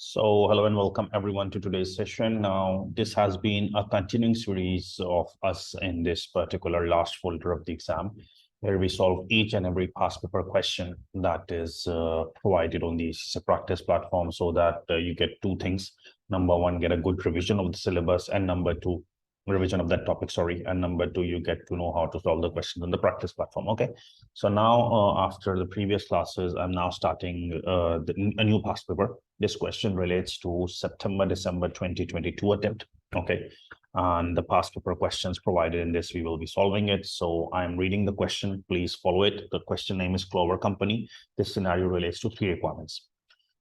So hello and welcome everyone to today's session. Now, this has been a continuing series of us in this particular last folder of the exam, where we solve each and every past paper question that is provided on the ACCA practice platform, so that you get two things. Number one, get a good revision of the syllabus, and number two, revision of that topic, and number two, you get to know how to solve the questions on the practice platform. Okay, so now after the previous classes, I'm now starting a new past paper. This question relates to September-December 2022 attempt. Okay, and the past paper questions provided in this, we will be solving it. So I'm reading the question, please follow it. The question name is Clover Company. This scenario relates to three requirements.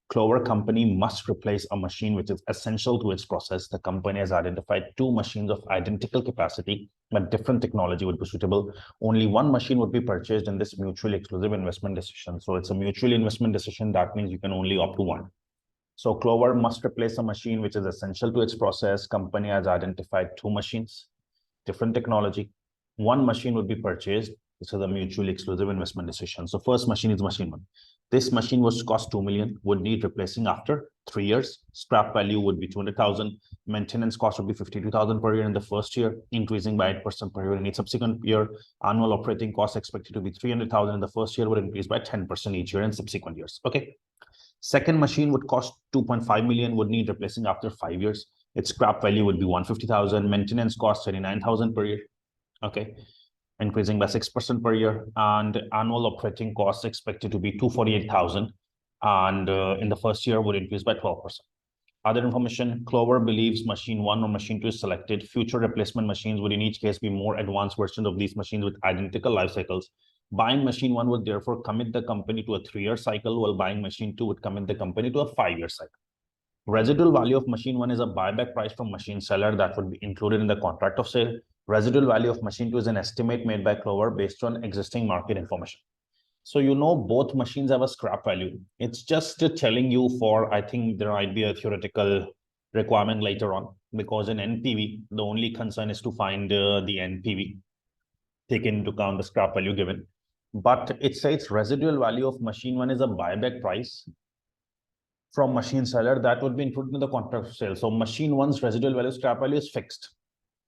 Clover Company must replace a machine which is essential to its process. The company has identified two machines of identical capacity, but different technology would be suitable. Only one machine would be purchased in this mutually exclusive investment decision. So it's a mutual investment decision. That means you can only opt to one. So Clover must replace a machine which is essential to its process. Company has identified two machines, different technology. One machine would be purchased. This is a mutually exclusive investment decision. So first machine is machine one. This machine was cost 2 million, would need replacing after 3 years. Scrap value would be 200,000. Maintenance cost would be 52,000 per year in the first year, increasing by 8% per year in each subsequent year. Annual operating costs expected to be 300,000 in the first year, would increase by 10% each year in subsequent years. Okay. Second machine would cost 2.5 million, would need replacing after 5 years. Its scrap value would be 150,000. Maintenance cost 39,000 per year. Okay, increasing by 6% per year, and annual operating costs expected to be 248,000, and in the first year would increase by 12%. Other information: Clover believes machine one or machine two is selected. Future replacement machines would in each case be more advanced versions of these machines with identical life cycles. Buying machine one would therefore commit the company to a 3-year cycle, while buying machine two would commit the company to a 5-year cycle. Residual value of machine one is a buyback price from machine seller that would be included in the contract of sale. Residual value of machine two is an estimate made by Clover based on existing market information. So you know both machines have a scrap value. It's just telling you for, I think there might be a theoretical requirement later on, because in NPV, the only concern is to find the NPV, take into account the scrap value given. But it says residual value of machine one is a buyback price from machine seller that would be included in the contract of sale. So machine one's residual value, scrap value, is fixed.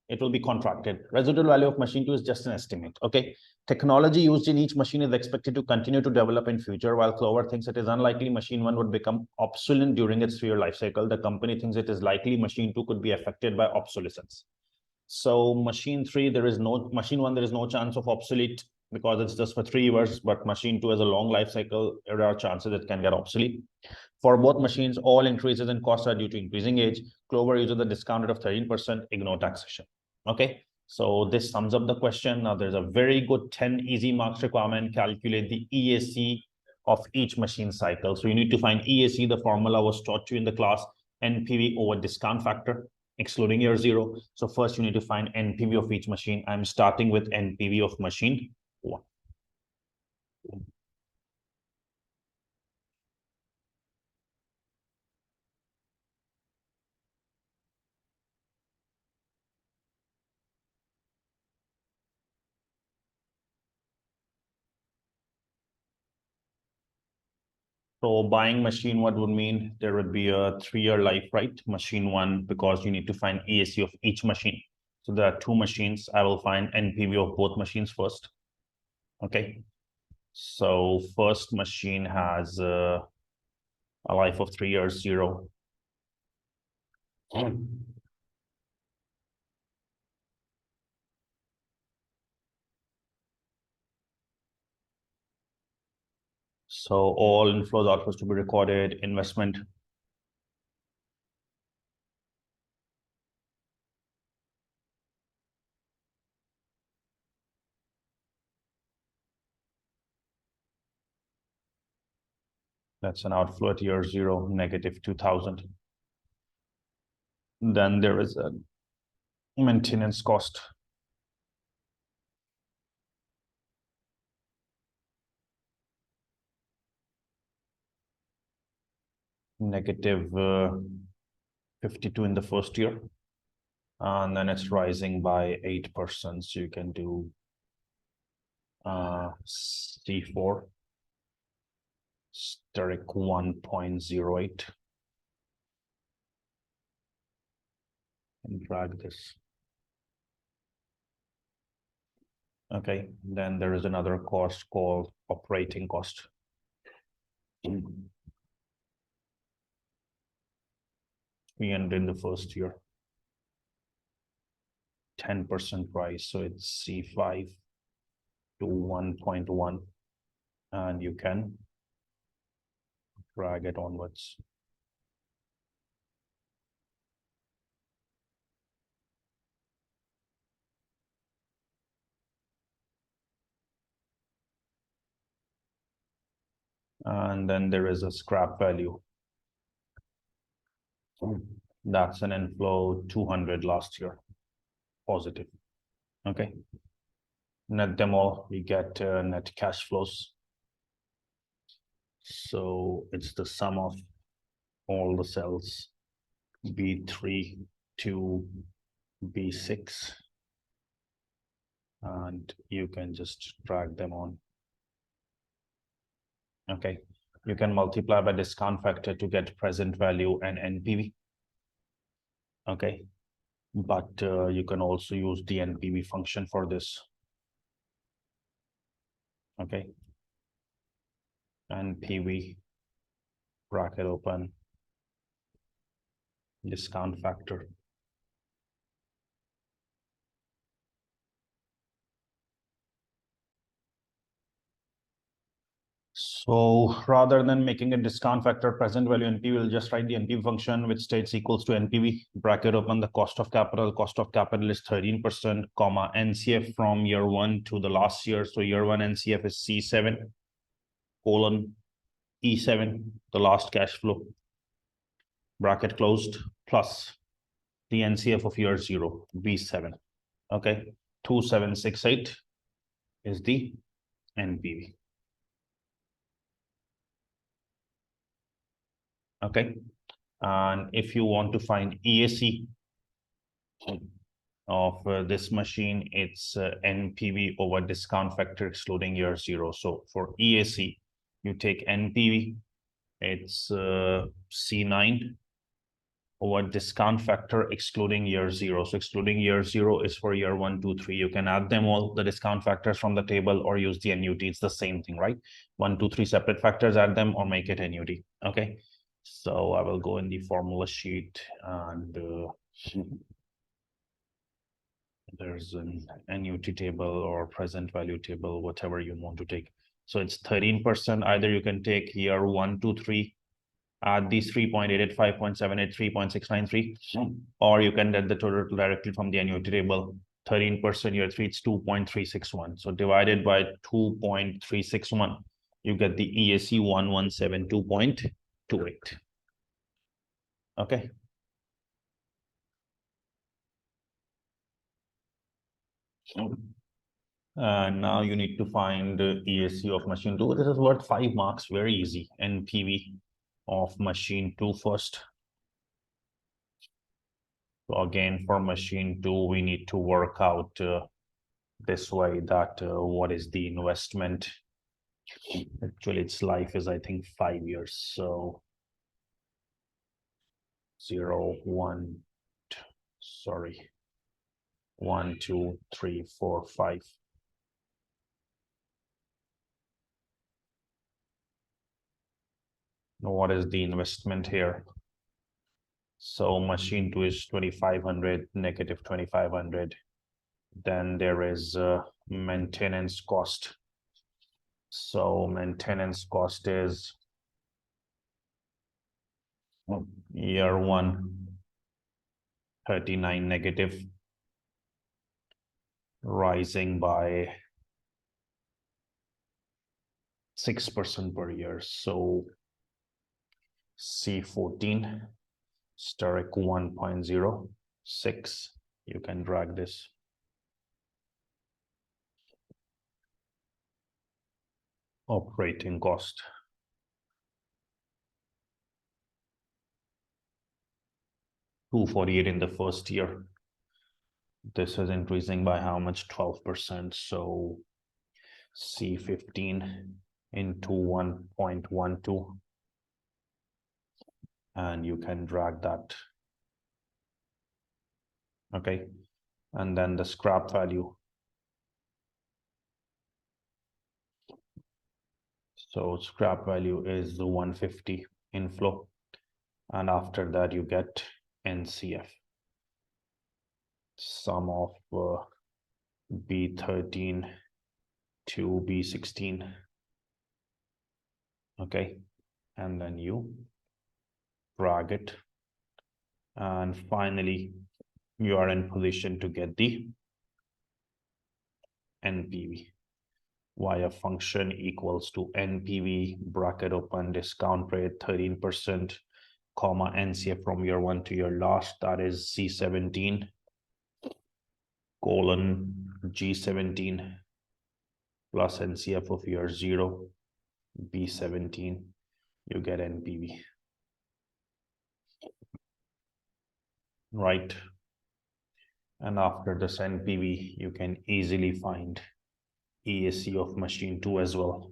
It will be contracted. Residual value of machine two is just an estimate. Okay. Technology used in each machine is expected to continue to develop in future. While Clover thinks it is unlikely machine one would become obsolete during its 3-year life cycle, the company thinks it is likely machine two could be affected by obsolescence. So machine three, machine one, there is no chance of obsolete because it's just for 3 years, but machine two has a long life cycle. There are chances it can get obsolete. For both machines, all increases in costs are due to increasing age. Clover uses the discount rate of 13%, ignore taxation. Okay, so this sums up the question. Now there's a very good 10 easy marks requirement. Calculate the EAC of each machine cycle. So you need to find EAC. The formula was taught to you in the class: NPV over discount factor, excluding year zero. So first you need to find NPV of each machine. I'm starting with NPV of machine one. So buying machine, what would mean? There would be a 3-year life, right? Machine one, because you need to find EAC of each machine. So there are two machines. I will find NPV of both machines first. Okay. So first machine has a life of 3 years, 0. So all inflows, outflows to be recorded. Investment. That's an outflow at year 0, negative 2,000. Then there is a maintenance cost. Negative 52 in the first year. And then it's rising by 8%. So you can do C4. Steric 1.08. and drag this. Okay, then there is another cost called operating cost. We end in the first year. 10% price, so it's C5 to 1.1, and you can drag it onwards. And then there is a scrap value. That's an inflow 200 last year, positive. Okay. Net them all, we get net cash flows. So it's the sum of all the cells, B3 to B6. And you can just drag them on. Okay. You can multiply by discount factor to get present value and NPV. Okay. But you can also use the NPV function for this. Okay. NPV, bracket open, discount factor. So rather than making a discount factor present value NPV, we'll just write the NPV function, which states equals to NPV, bracket open, the cost of capital. Cost of capital is 13%, comma, NCF from year 1 to the last year. So year 1 NCF is C7, colon, E7, the last cash flow, bracket closed, plus the NCF of year 0, B7. Okay, 2768 is the NPV. Okay, and if you want to find EAC of this machine, it's NPV over discount factor excluding year 0. So for EAC, you take NPV, it's C9 over discount factor excluding year 0. So excluding year 0 is for year 1, 2, 3. You can add them all, the discount factors from the table, or use the NUT. It's the same thing, right? 1, 2, 3 separate factors, add them or make it NUT. Okay. So I will go in the formula sheet, and there's an NUT table or present value table, whatever you want to take. So it's 13%. Either you can take year 1, 2, 3, add these 3.88, 5.78, 3.693, or you can get the total directly from the NUT table. 13% year 3, it's 2.361. So divided by 2.361, you get the EAC 1172.28. Okay. Now you need to find EAC of machine 2. This is worth 5 marks, very easy. NPV of machine 2 first. So again, for machine 2, we need to work out this way, that what is the investment. Actually, its life is, I think, 5 years. So 0, 1, sorry, 1, 2, 3, 4, 5. Now, what is the investment here? So machine 2 is 2,500, negative 2,500. Then there is maintenance cost. So maintenance cost is year 1, 39 negative, rising by 6% per year. So C14, steric 1.06, you can drag this. Operating cost. $248 in the first year. This is increasing by how much? 12%. So C15 into 1.12. And you can drag that. Okay, and then the scrap value. So scrap value is the 150 inflow, and after that you get NCF, sum of B13 to B16. Okay, and then you drag it, and finally you are in position to get the NPV via function equals to NPV bracket open discount rate 13%, comma NCF from year 1 to year last, that is C17 colon G17 plus NCF of year 0 B17, you get NPV, right? And after this NPV you can easily find EAC of machine 2 as well.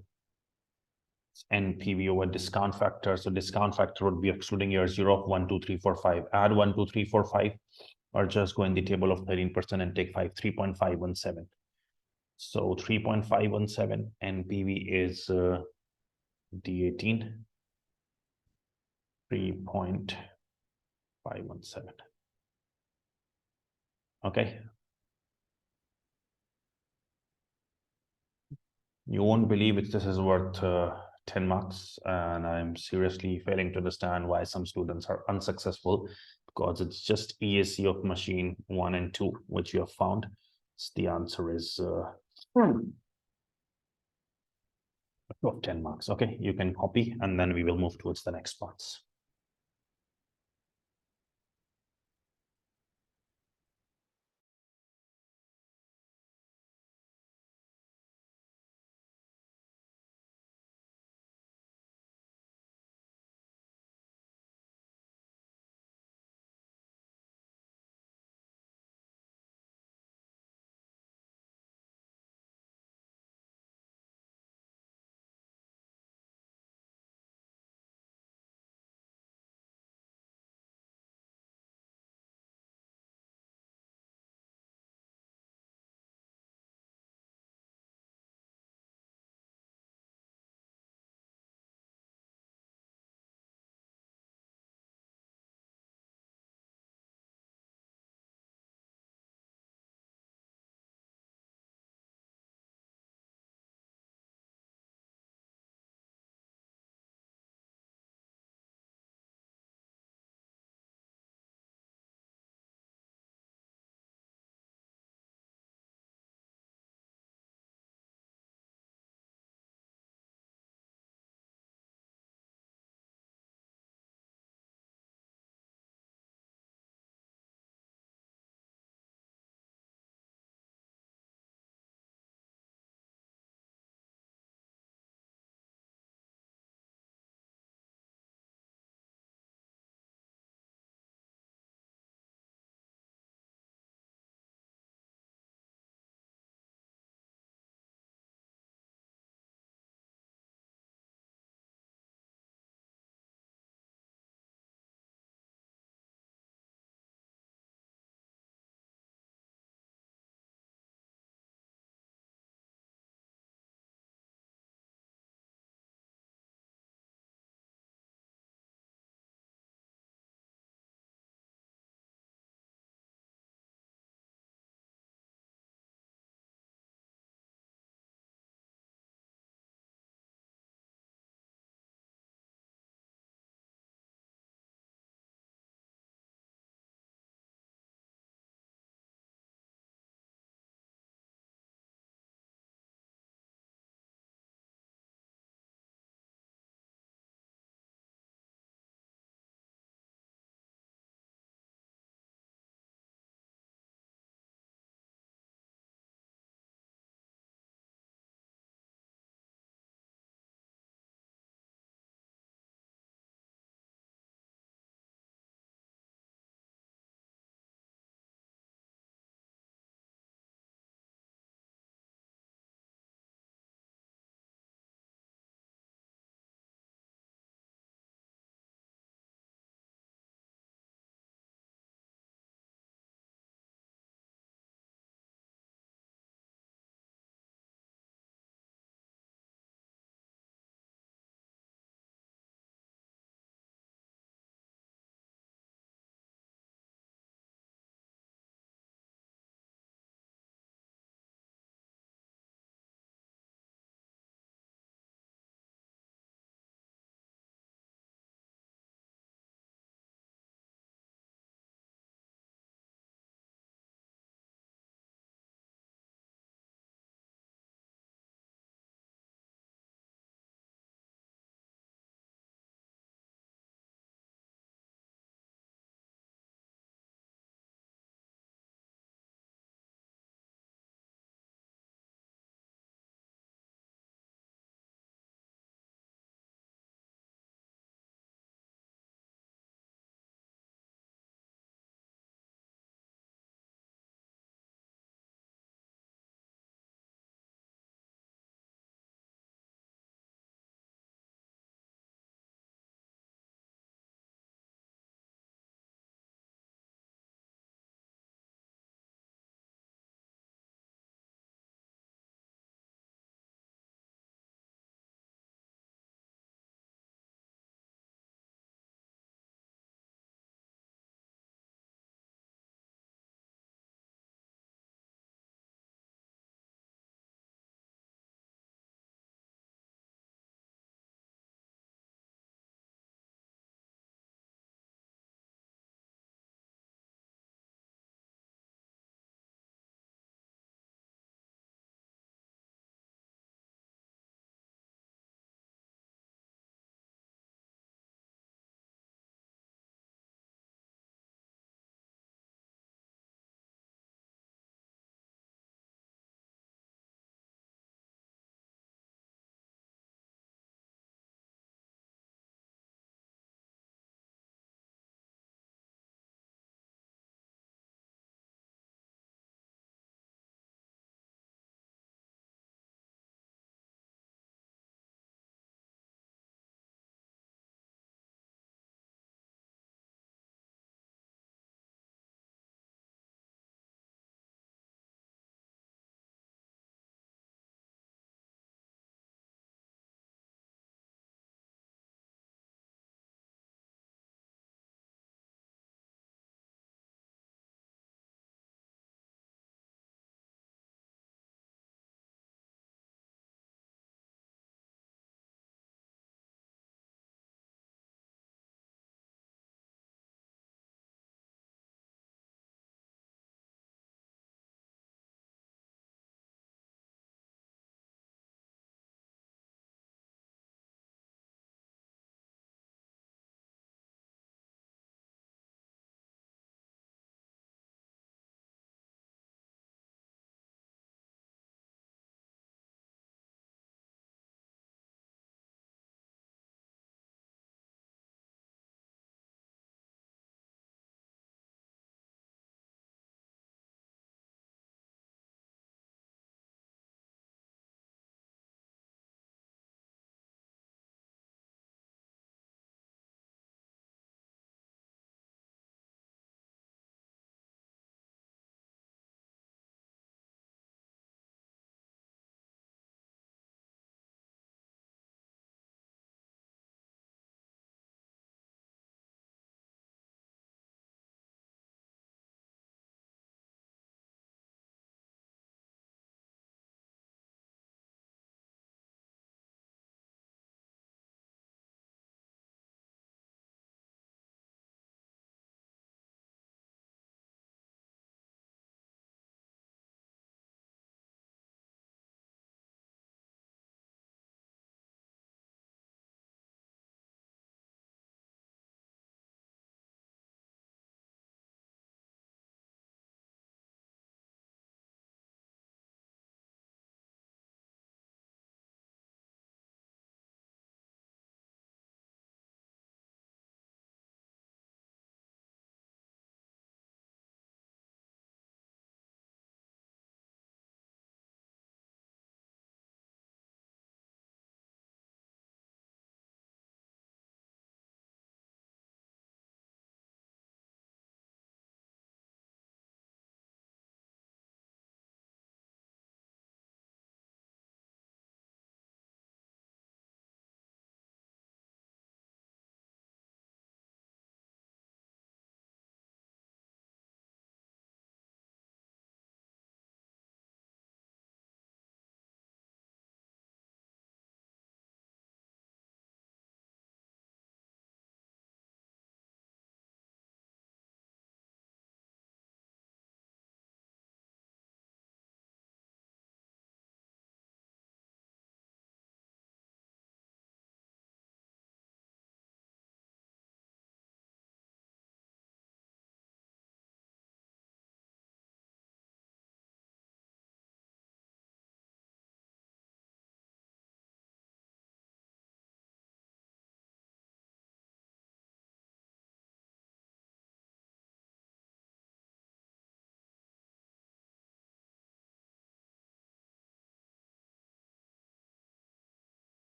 NPV over discount factor. So discount factor would be excluding year 0 of 1, 2, 3, 4, 5. Add 1, 2, 3, 4, 5, or just go in the table of 13% and take 5, 3.517. So 3.517 NPV is D18, 3.517. Okay. You won't believe it. This is worth 10 marks, and I'm seriously failing to understand why some students are unsuccessful, because it's just EAC of machine 1 and 2 which you have found. So the answer is of 10 marks. Okay, you can copy, and then we will move towards the next parts.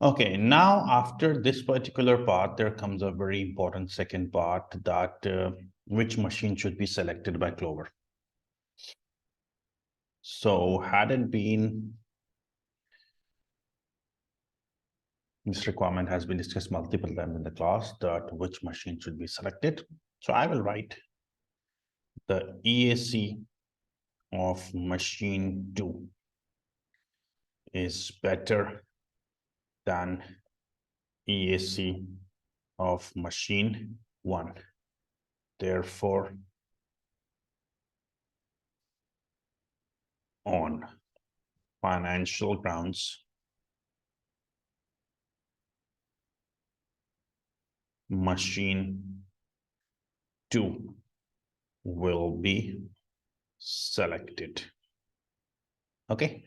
Okay, now after this particular part, there comes a very important second part that which machine should be selected by Clover. So had it been, this requirement has been discussed multiple times in the class that which machine should be selected. So I will write the EAC of machine 2 is better than EAC of machine 1. Therefore, on financial grounds, machine 2 will be selected. Okay.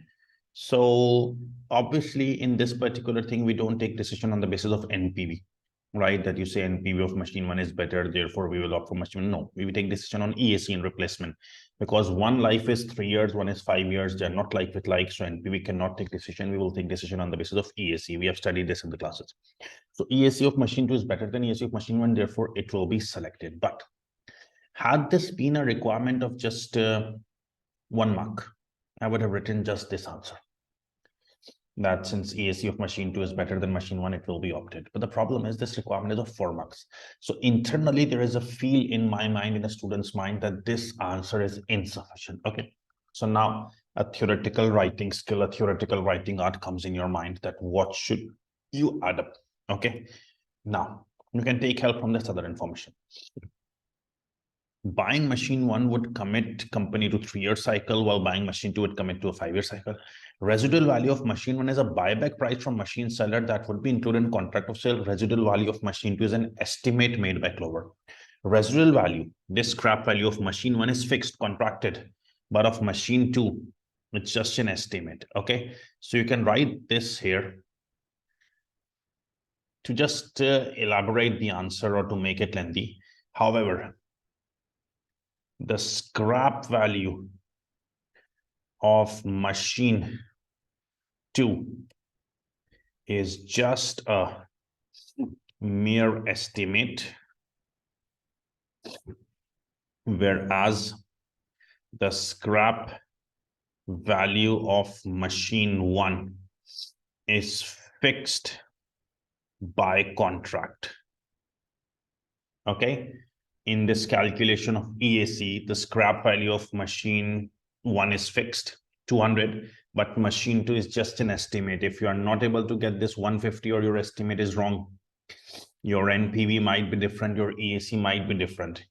So obviously in this particular thing, we don't take decision on the basis of NPV, right? That you say NPV of machine 1 is better, therefore we will opt for machine 1. No, we will take decision on EAC and replacement, because one life is 3 years, one is 5 years. They're not like with like, so NPV cannot take decision. We will take decision on the basis of EAC. We have studied this in the classes. So EAC of machine 2 is better than EAC of machine 1, therefore it will be selected. But had this been a requirement of just 1 mark, I would have written just this answer, that since EAC of machine 2 is better than machine 1, it will be opted. But the problem is this requirement is of 4 marks. So internally, there is a feel in my mind, in a student's mind, that this answer is insufficient. Okay. So now a theoretical writing skill, a theoretical writing art comes in your mind, that what should you add up? Okay. Now you can take help from this other information. Buying machine 1 would commit company to 3-year cycle, while buying machine 2 would commit to a 5-year cycle. Residual value of machine 1 is a buyback price from machine seller that would be included in contract of sale. Residual value of machine 2 is an estimate made by Clover. Residual value, this scrap value of machine 1 is fixed, contracted, but of machine 2, it's just an estimate. Okay, so you can write this here to just elaborate the answer or to make it lengthy. However, the scrap value of machine 2 is just a mere estimate, whereas the scrap value of machine 1 is fixed by contract. Okay. In this calculation of EAC, the scrap value of machine 1 is fixed, 200, but machine 2 is just an estimate. If you are not able to get this 150 or your estimate is wrong, your NPV might be different, your EAC might be different.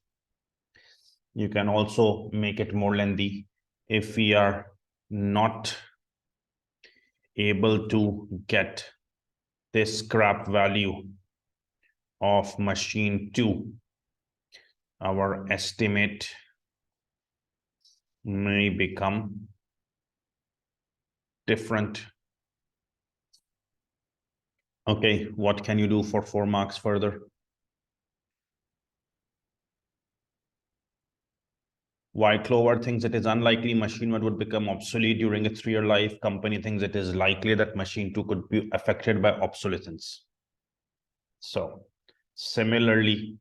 You can also make it more lengthy. If we are not able to get this scrap value of machine 2, our estimate may become different. Okay, what can you do for 4 marks further? Why Clover thinks it is unlikely machine 1 would become obsolete during its 3-year life. Company thinks it is likely that machine 2 could be affected by obsolescence. So similarly,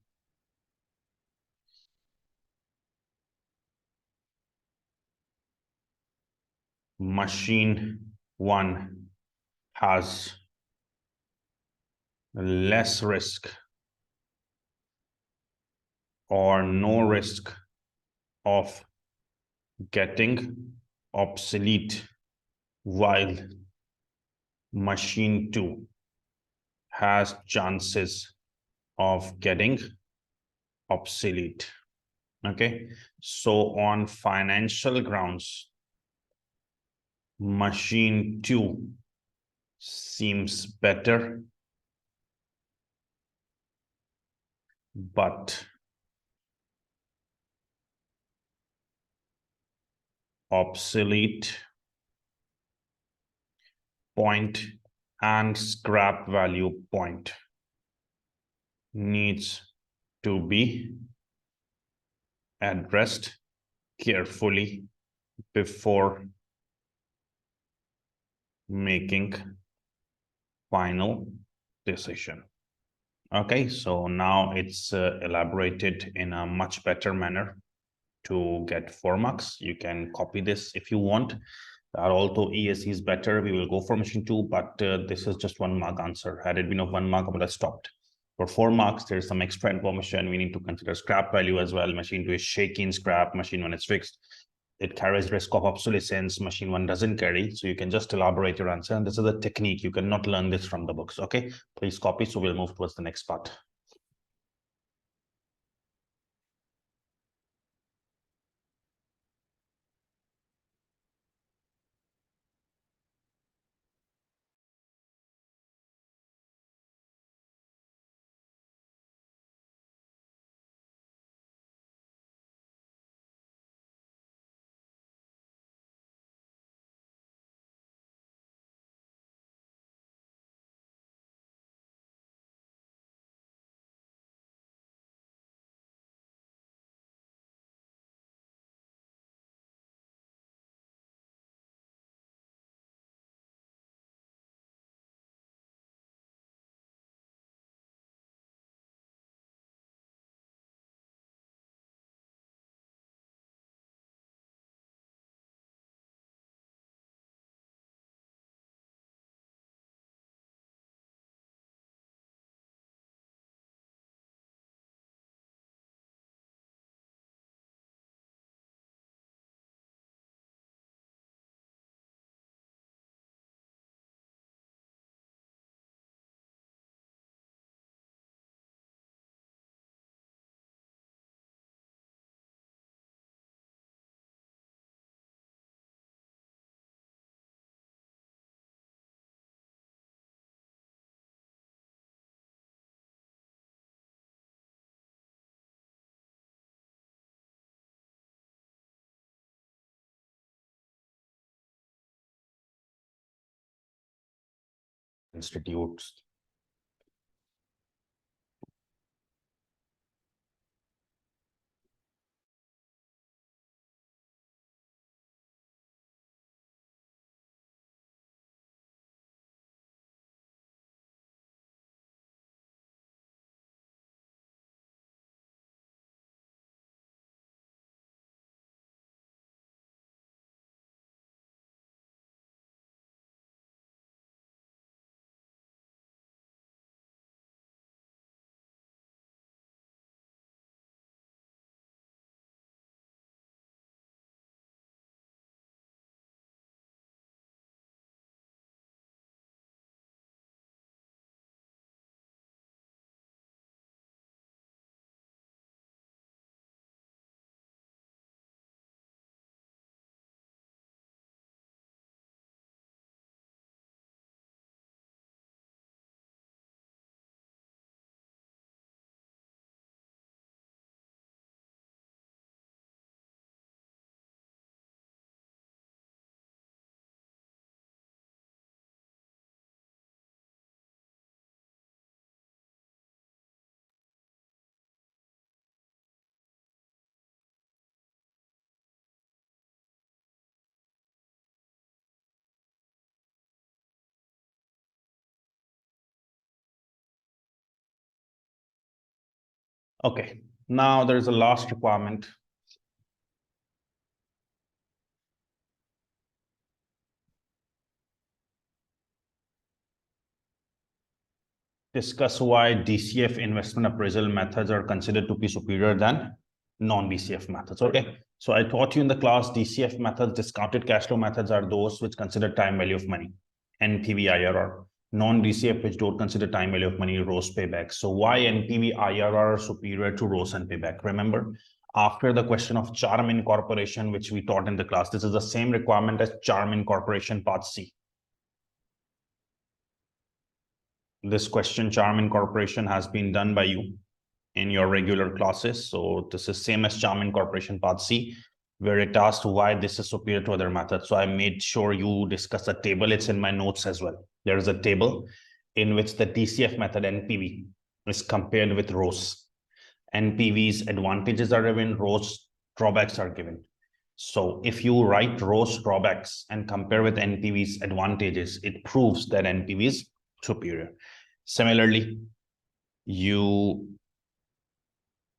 machine 1 has less risk or no risk of getting obsolete, while machine 2 has chances of getting obsolete. Okay, so on financial grounds, machine 2 seems better, but obsolete point and scrap value point needs to be addressed carefully before making final decision. Okay, so now it's elaborated in a much better manner to get 4 marks. You can copy this if you want. Although ESE is better, we will go for machine 2, but this is just 1 mark answer. Had it been of 1 mark, I would have stopped. For 4 marks, there's some extra information. We need to consider scrap value as well. Machine 2 is shaky in scrap, machine 1 is fixed. It carries risk of obsolescence, machine 1 doesn't carry. So you can just elaborate your answer. And this is a technique. You cannot learn this from the books. Okay, please copy. So we'll move towards the next part. Institutes. Okay, now there's a last requirement. Discuss why DCF investment appraisal methods are considered to be superior than non-DCF methods. Okay, so I taught you in the class DCF methods, discounted cash flow methods, are those which consider time value of money, NPV IRR. Non-DCF which don't consider time value of money, ROS payback. So why NPV IRR are superior to ROS and payback? Remember, after the question of charm incorporation, which we taught in the class, this is the same requirement as charm incorporation part C. This question, charm incorporation, has been done by you in your regular classes. So this is same as charm incorporation part C, where it asked why this is superior to other methods. So I made sure you discuss a table. It's in my notes as well. There is a table in which the DCF method NPV is compared with ROS. NPV's advantages are given, ROS drawbacks are given. So if you write ROS drawbacks and compare with NPV's advantages, it proves that NPV's superior. Similarly, you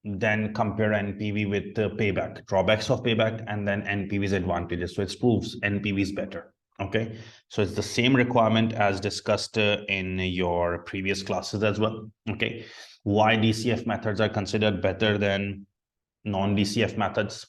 then compare NPV with the payback, drawbacks of payback, and then NPV's advantages. So it proves NPV is better. Okay, so it's the same requirement as discussed in your previous classes as well. Okay, why DCF methods are considered better than non-DCF methods?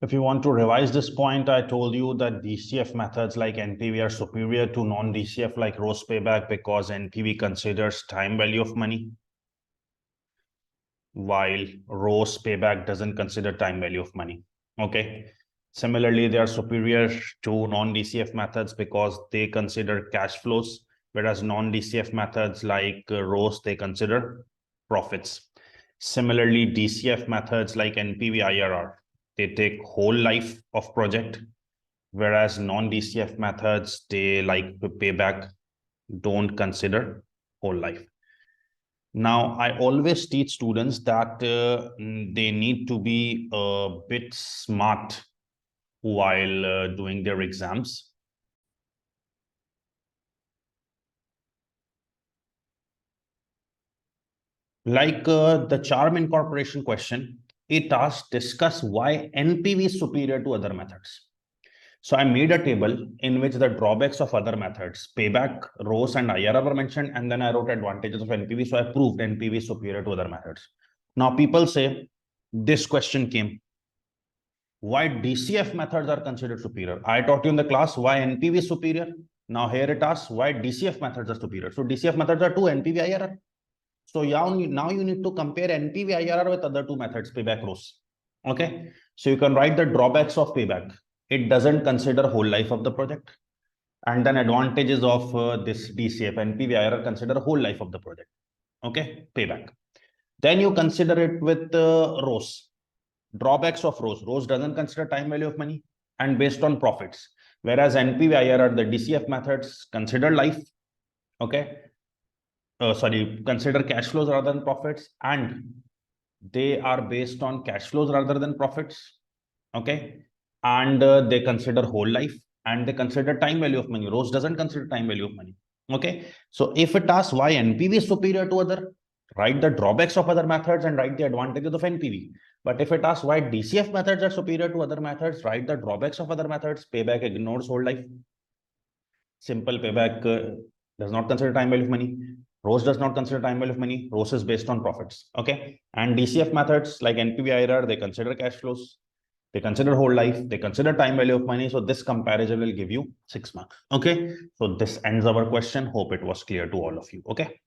If you want to revise this point, I told you that DCF methods like NPV are superior to non-DCF like ROS payback because NPV considers time value of money, while ROS payback doesn't consider time value of money. Okay. Similarly, they are superior to non-DCF methods because they consider cash flows, whereas non-DCF methods like ROS, they consider profits. Similarly, DCF methods like NPV IRR, they take whole life of project, whereas non-DCF methods, they like payback, don't consider whole life. Now, I always teach students that they need to be a bit smart while doing their exams. Like the charm incorporation question, it asks discuss why NPV is superior to other methods. So I made a table in which the drawbacks of other methods, payback, ROS, and IRR were mentioned, and then I wrote advantages of NPV. So I proved NPV is superior to other methods. Now people say this question came, why DCF methods are considered superior? I taught you in the class why NPV is superior. Now here it asks why DCF methods are superior. So DCF methods are 2, NPV IRR. So now you need to compare NPV IRR with other 2 methods, payback, ROS. Okay. So you can write the drawbacks of payback. It doesn't consider whole life of the project. And then advantages of this DCF, NPV IRR consider whole life of the project. Okay. Payback. Then you consider it with ROS. Drawbacks of ROS. ROS doesn't consider time value of money and based on profits. Whereas NPV IRR, the DCF methods consider life. Okay. Consider cash flows rather than profits, and they are based on cash flows rather than profits. Okay. And they consider whole life and they consider time value of money. ROS doesn't consider time value of money. Okay. So if it asks why NPV is superior to other, write the drawbacks of other methods and write the advantages of NPV. But if it asks why DCF methods are superior to other methods, write the drawbacks of other methods. Payback ignores whole life. Simple payback does not consider time value of money. ROS does not consider time value of money. ROS is based on profits. Okay. And DCF methods like NPV IRR, they consider cash flows. They consider whole life, they consider time value of money. So this comparison will give you 6 marks. Okay. So this ends our question. Hope it was clear to all of you. Okay.